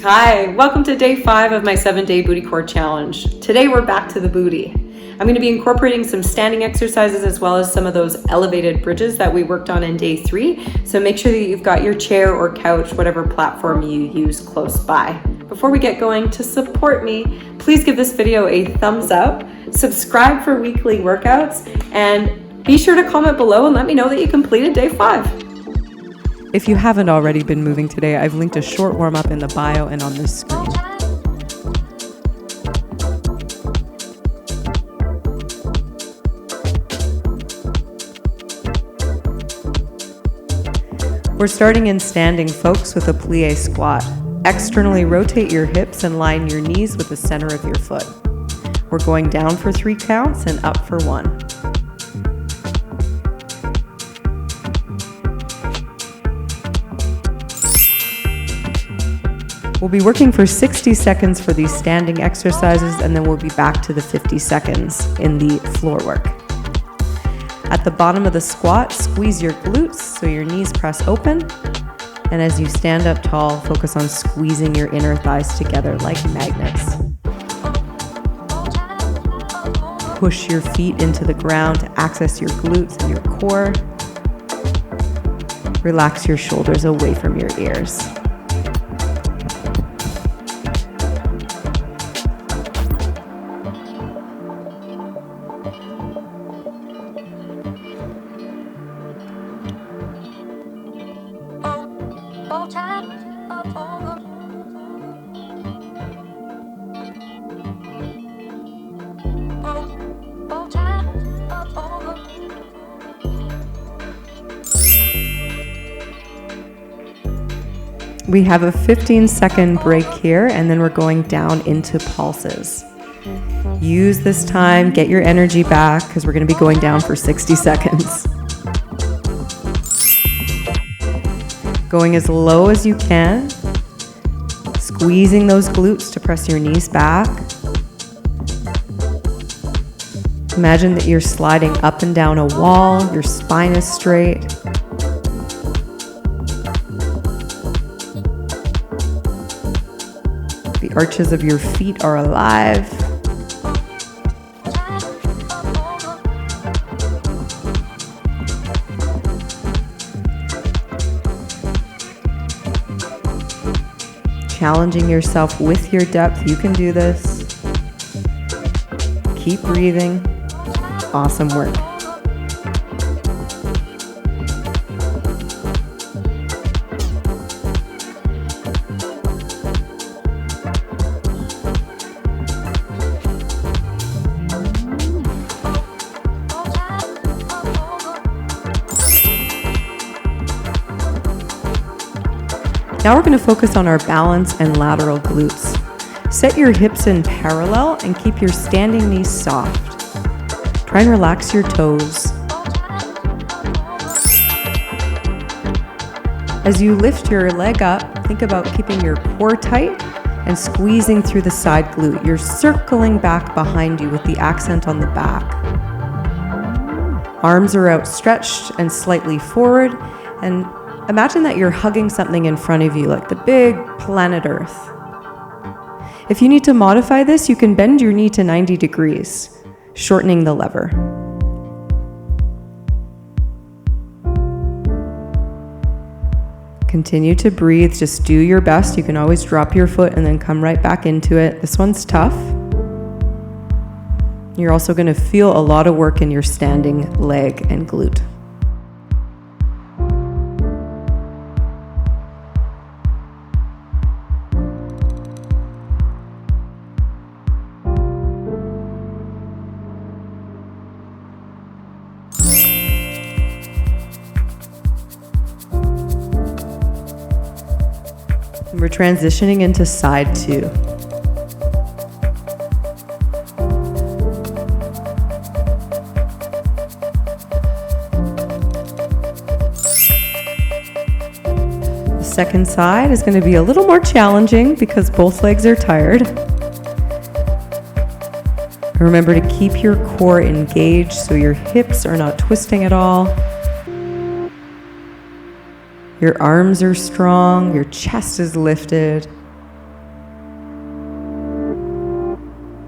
Hi, welcome to day 5 of my 7-day booty core challenge. Today we're back to the booty. I'm going to be incorporating some standing exercises as well as some of those elevated bridges that we worked on in day 3. So make sure that you've got your chair or couch, whatever platform you use close by. Before we get going, to support me, please give this video a thumbs up, subscribe for weekly workouts, and be sure to comment below and let me know that you completed day 5. If you haven't already been moving today, I've linked a short warm-up in the bio and on this screen. We're starting in standing, folks, with a plie squat. Externally rotate your hips and line your knees with the center of your foot. We're going down for 3 counts and up for 1. We'll be working for 60 seconds for these standing exercises, and then we'll be back to the 50 seconds in the floor work. At the bottom of the squat, squeeze your glutes so your knees press open. And as you stand up tall, focus on squeezing your inner thighs together like magnets. Push your feet into the ground to access your glutes and your core. Relax your shoulders away from your ears. We have a 15-second break here, and then we're going down into pulses. Use this time, get your energy back, because we're going to be going down for 60 seconds. Going as low as you can, squeezing those glutes to press your knees back. Imagine that you're sliding up and down a wall, your spine is straight. The arches of your feet are alive. Challenging yourself with your depth. You can do this. Keep breathing. Awesome work. Now we're going to focus on our balance and lateral glutes. Set your hips in parallel and keep your standing knees soft. Try and relax your toes. As you lift your leg up, think about keeping your core tight and squeezing through the side glute. You're circling back behind you with the accent on the back. Arms are outstretched and slightly forward, and imagine that you're hugging something in front of you, like the big planet Earth. If you need to modify this, you can bend your knee to 90 degrees, shortening the lever. Continue to breathe. Just do your best. You can always drop your foot and then come right back into it. This one's tough. You're also going to feel a lot of work in your standing leg and glute. We're transitioning into side 2. The second side is going to be a little more challenging because both legs are tired. Remember to keep your core engaged so your hips are not twisting at all. Your arms are strong, your chest is lifted.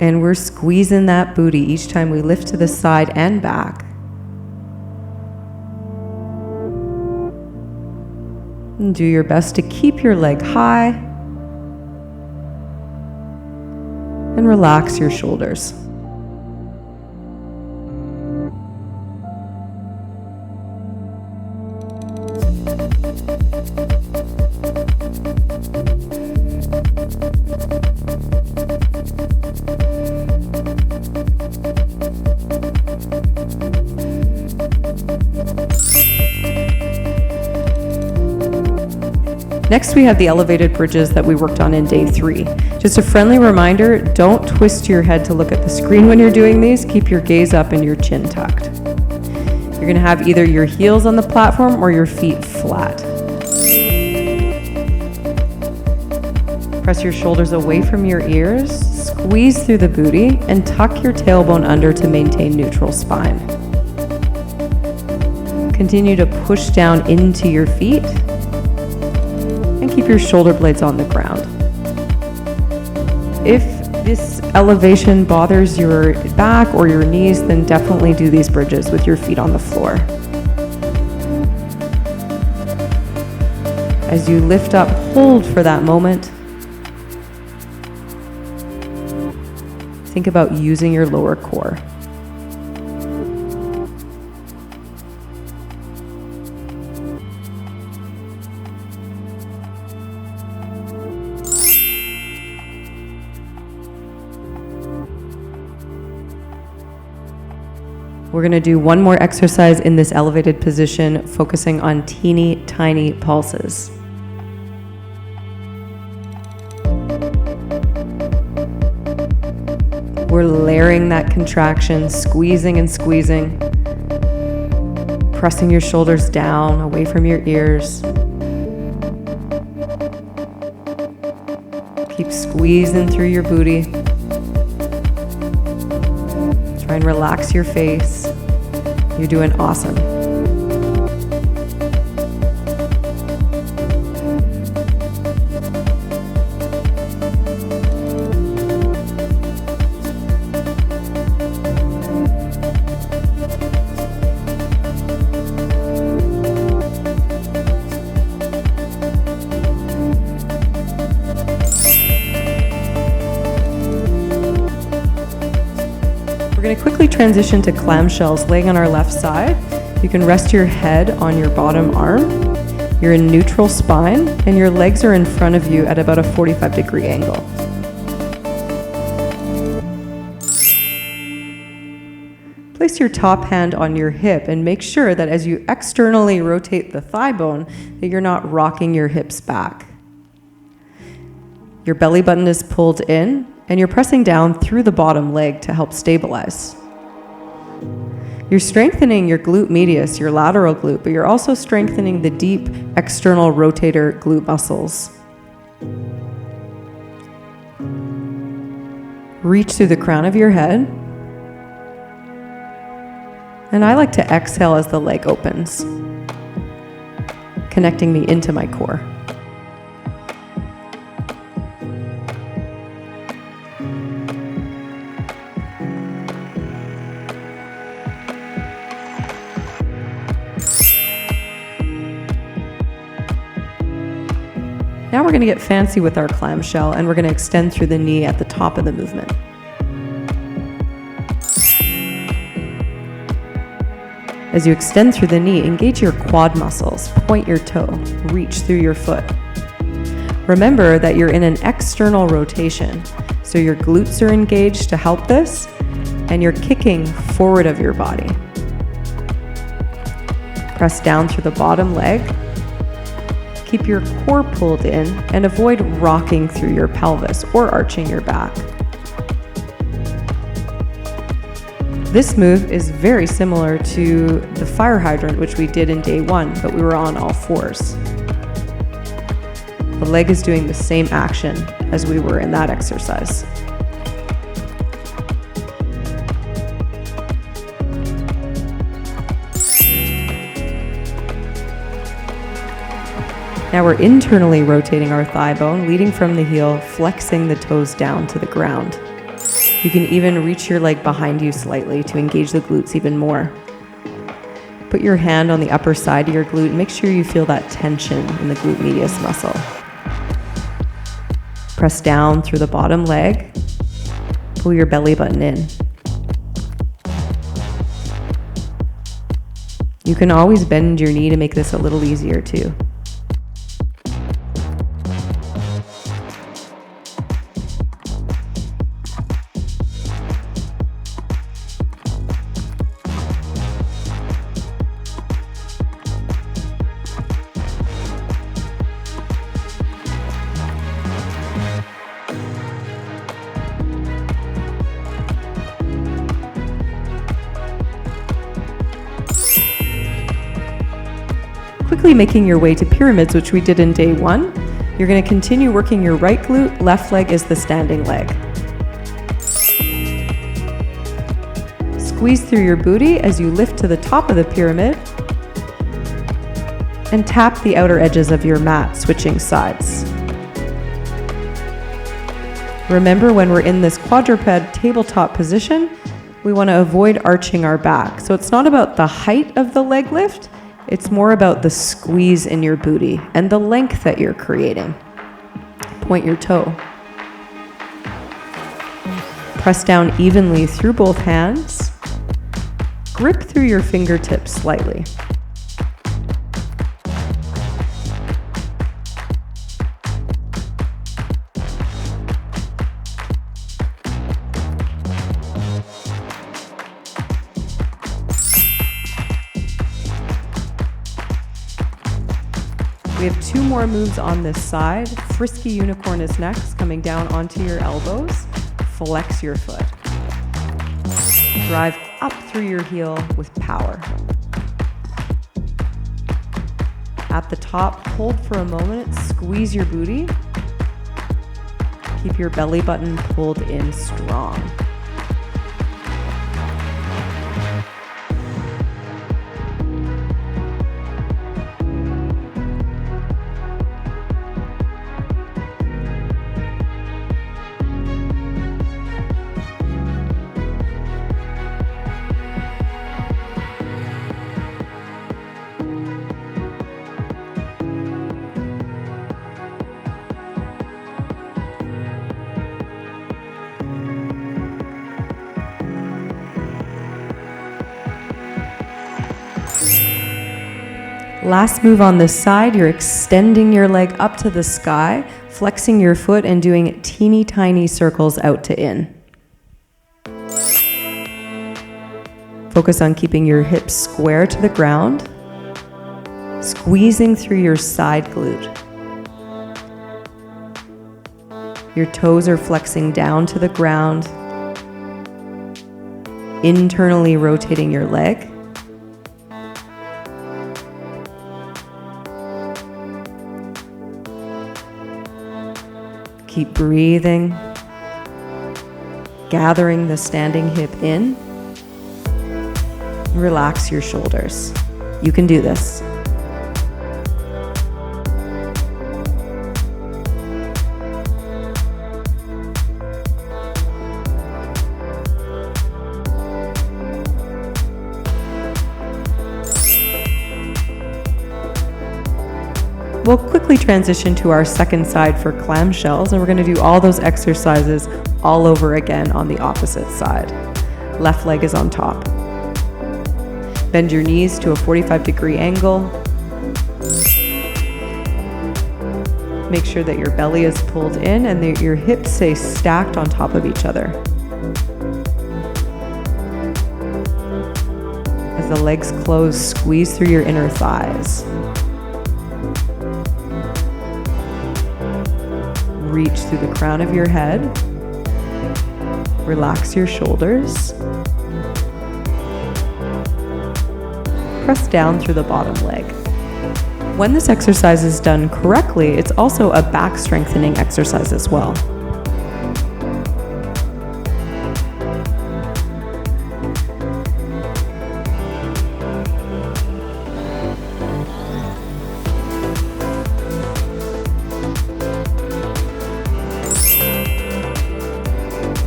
And we're squeezing that booty each time we lift to the side and back. And do your best to keep your leg high and relax your shoulders. Next, we have the elevated bridges that we worked on in day 3. Just a friendly reminder, don't twist your head to look at the screen when you're doing these. Keep your gaze up and your chin tucked. You're gonna have either your heels on the platform or your feet flat. Press your shoulders away from your ears, squeeze through the booty, and tuck your tailbone under to maintain neutral spine. Continue to push down into your feet. Keep your shoulder blades on the ground. If this elevation bothers your back or your knees, then definitely do these bridges with your feet on the floor. As you lift up, hold for that moment. Think about using your lower core. We're going to do one more exercise in this elevated position, focusing on teeny tiny pulses. We're layering that contraction, squeezing and squeezing, pressing your shoulders down, away from your ears. Keep squeezing through your booty. Try and relax your face. You're doing awesome. We're going to quickly transition to clamshells, laying on our left side. You can rest your head on your bottom arm. You're in neutral spine, and your legs are in front of you at about a 45-degree angle. Place your top hand on your hip and make sure that as you externally rotate the thigh bone, that you're not rocking your hips back. Your belly button is pulled in, and you're pressing down through the bottom leg to help stabilize. You're strengthening your glute medius, your lateral glute, but you're also strengthening the deep external rotator glute muscles. Reach through the crown of your head. And I like to exhale as the leg opens, connecting me into my core. Now we're going to get fancy with our clamshell, and we're going to extend through the knee at the top of the movement. As you extend through the knee, engage your quad muscles, point your toe, reach through your foot. Remember that you're in an external rotation, so your glutes are engaged to help this, and you're kicking forward of your body. Press down through the bottom leg. Keep your core pulled in and avoid rocking through your pelvis or arching your back. This move is very similar to the fire hydrant, which we did in day 1, but we were on all fours. The leg is doing the same action as we were in that exercise. Now we're internally rotating our thigh bone, leading from the heel, flexing the toes down to the ground. You can even reach your leg behind you slightly to engage the glutes even more. Put your hand on the upper side of your glute and make sure you feel that tension in the glute medius muscle. Press down through the bottom leg. Pull your belly button in. You can always bend your knee to make this a little easier too. Quickly making your way to pyramids, which we did in day 1. You're going to continue working your right glute, left leg is the standing leg. Squeeze through your booty as you lift to the top of the pyramid and tap the outer edges of your mat, switching sides. Remember, when we're in this quadruped tabletop position, we want to avoid arching our back. So it's not about the height of the leg lift, it's more about the squeeze in your booty and the length that you're creating. Point your toe. Press down evenly through both hands. Grip through your fingertips slightly. We have 2 more moves on this side. Frisky unicorn is next, coming down onto your elbows. Flex your foot. Drive up through your heel with power. At the top, hold for a moment, squeeze your booty. Keep your belly button pulled in strong. Last move on this side, you're extending your leg up to the sky, flexing your foot and doing teeny tiny circles out to in. Focus on keeping your hips square to the ground, squeezing through your side glute. Your toes are flexing down to the ground, internally rotating your leg. Keep breathing, gathering the standing hip in. Relax your shoulders. You can do this. We'll quickly transition to our second side for clamshells, and we're going to do all those exercises all over again on the opposite side. Left leg is on top. Bend your knees to a 45-degree angle. Make sure that your belly is pulled in and that your hips stay stacked on top of each other. As the legs close, squeeze through your inner thighs. Reach through the crown of your head. Relax your shoulders. Press down through the bottom leg. When this exercise is done correctly, it's also a back strengthening exercise as well.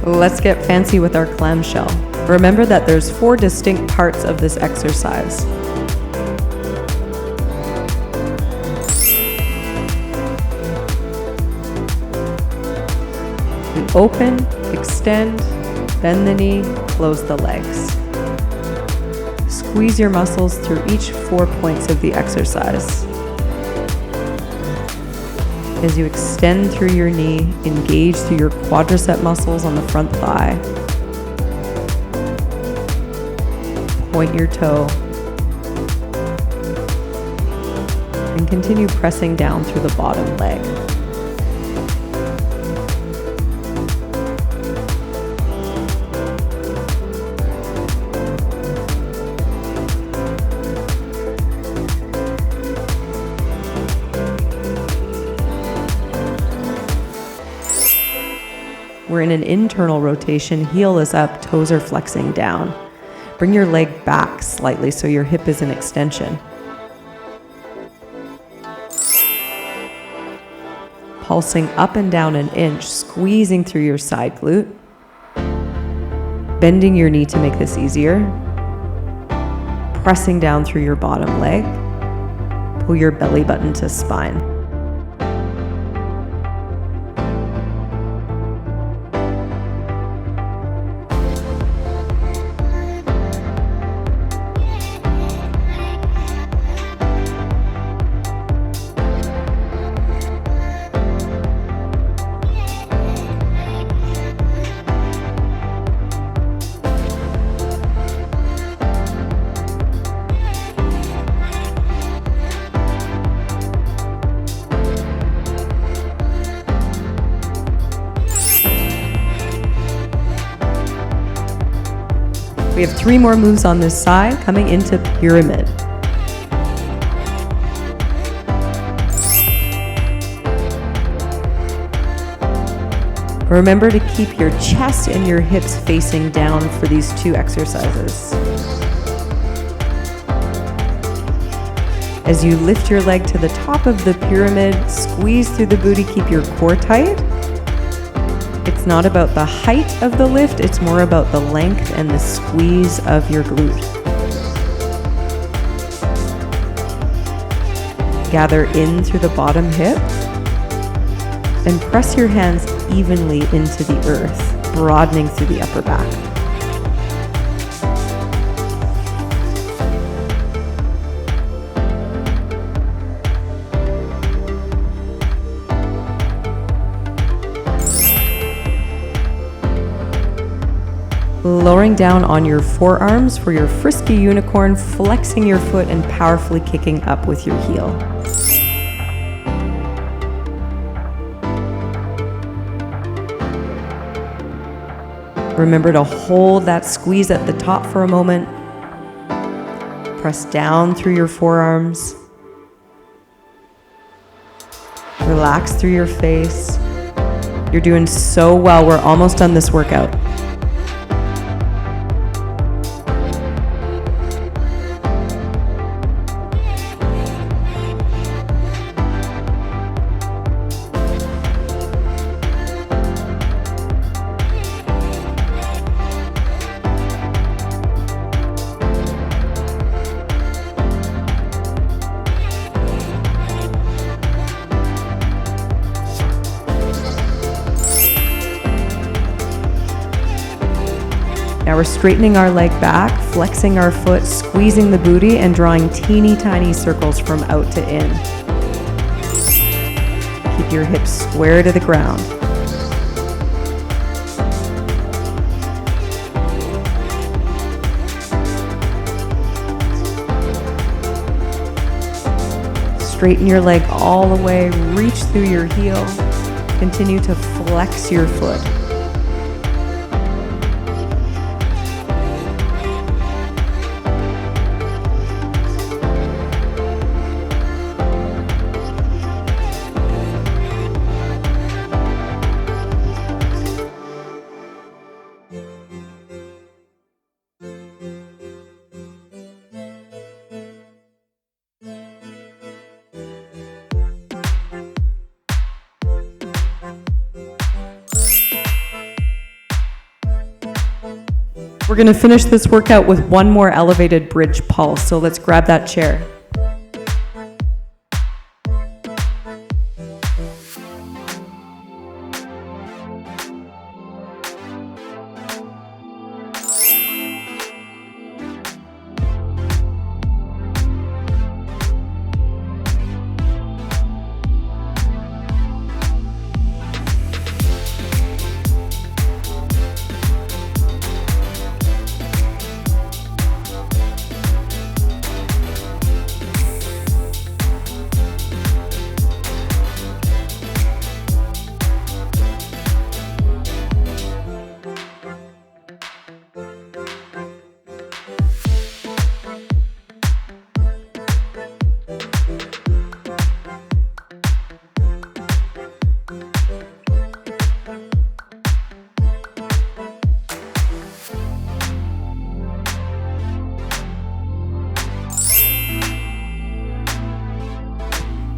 Let's get fancy with our clamshell. Remember that there's 4 distinct parts of this exercise. You open, extend, bend the knee, close the legs. Squeeze your muscles through each 4 points of the exercise. As you extend through your knee, engage through your quadricep muscles on the front thigh. Point your toe. And continue pressing down through the bottom leg. We're in an internal rotation. Heel is up, toes are flexing down. Bring your leg back slightly so your hip is in extension. Pulsing up and down an inch, squeezing through your side glute. Bending your knee to make this easier. Pressing down through your bottom leg. Pull your belly button to spine. We have 3 more moves on this side, coming into pyramid. Remember to keep your chest and your hips facing down for these 2 exercises. As you lift your leg to the top of the pyramid, squeeze through the booty, keep your core tight. It's not about the height of the lift, it's more about the length and the squeeze of your glute. Gather in through the bottom hip and press your hands evenly into the earth, broadening through the upper back. Lowering down on your forearms for your frisky unicorn, flexing your foot and powerfully kicking up with your heel. Remember to hold that squeeze at the top for a moment. Press down through your forearms. Relax through your face. You're doing so well. We're almost done this workout. Now we're straightening our leg back, flexing our foot, squeezing the booty, and drawing teeny tiny circles from out to in. Keep your hips square to the ground. Straighten your leg all the way, reach through your heel. Continue to flex your foot. We're going to finish this workout with one more elevated bridge pulse, so let's grab that chair.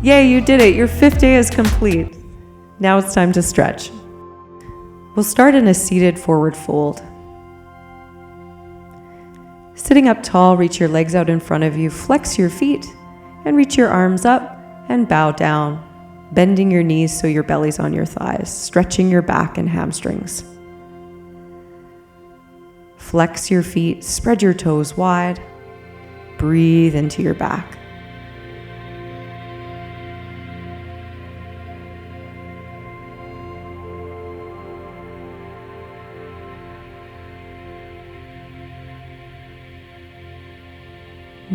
Yay, you did it. Your 5th day is complete. Now it's time to stretch. We'll start in a seated forward fold. Sitting up tall, reach your legs out in front of you, flex your feet, and reach your arms up and bow down, bending your knees so your belly's on your thighs, stretching your back and hamstrings. Flex your feet, spread your toes wide, breathe into your back.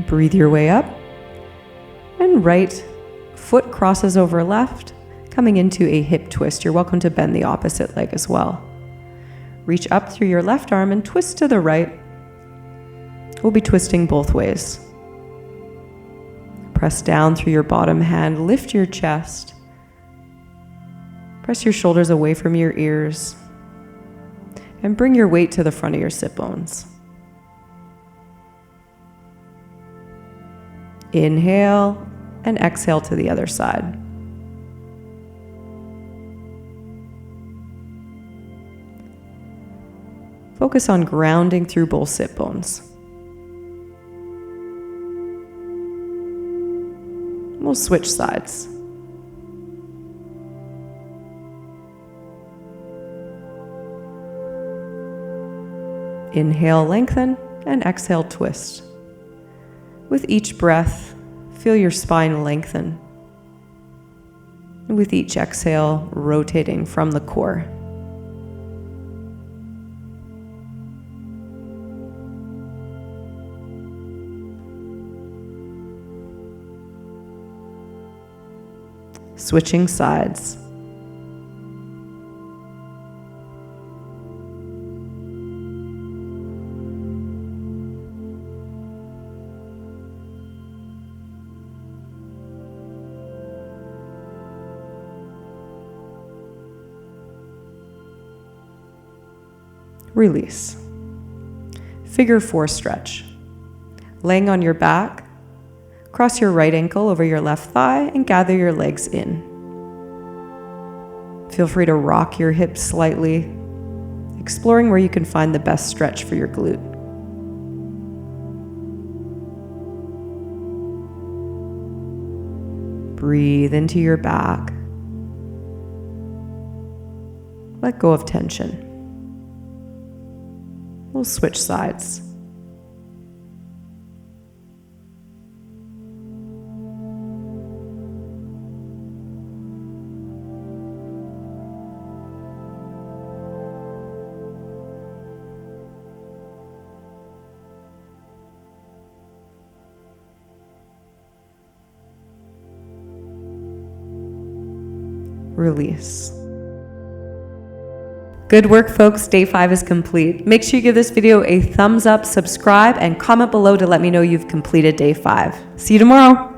Breathe your way up, and right foot crosses over left, coming into a hip twist. You're welcome to bend the opposite leg as well. Reach up through your left arm and twist to the right. We'll be twisting both ways. Press down through your bottom hand, lift your chest. Press your shoulders away from your ears, and bring your weight to the front of your sit bones. Inhale and exhale to the other side. Focus on grounding through both sit bones. We'll switch sides. Inhale, lengthen, and exhale, twist. With each breath, feel your spine lengthen. And with each exhale, rotating from the core. Switching sides. Release. Figure 4 stretch. Laying on your back, cross your right ankle over your left thigh and gather your legs in. Feel free to rock your hips slightly, exploring where you can find the best stretch for your glute. Breathe into your back. Let go of tension. We'll switch sides. Release. Good work, folks. Day 5 is complete. Make sure you give this video a thumbs up, subscribe, and comment below to let me know you've completed day 5. See you tomorrow.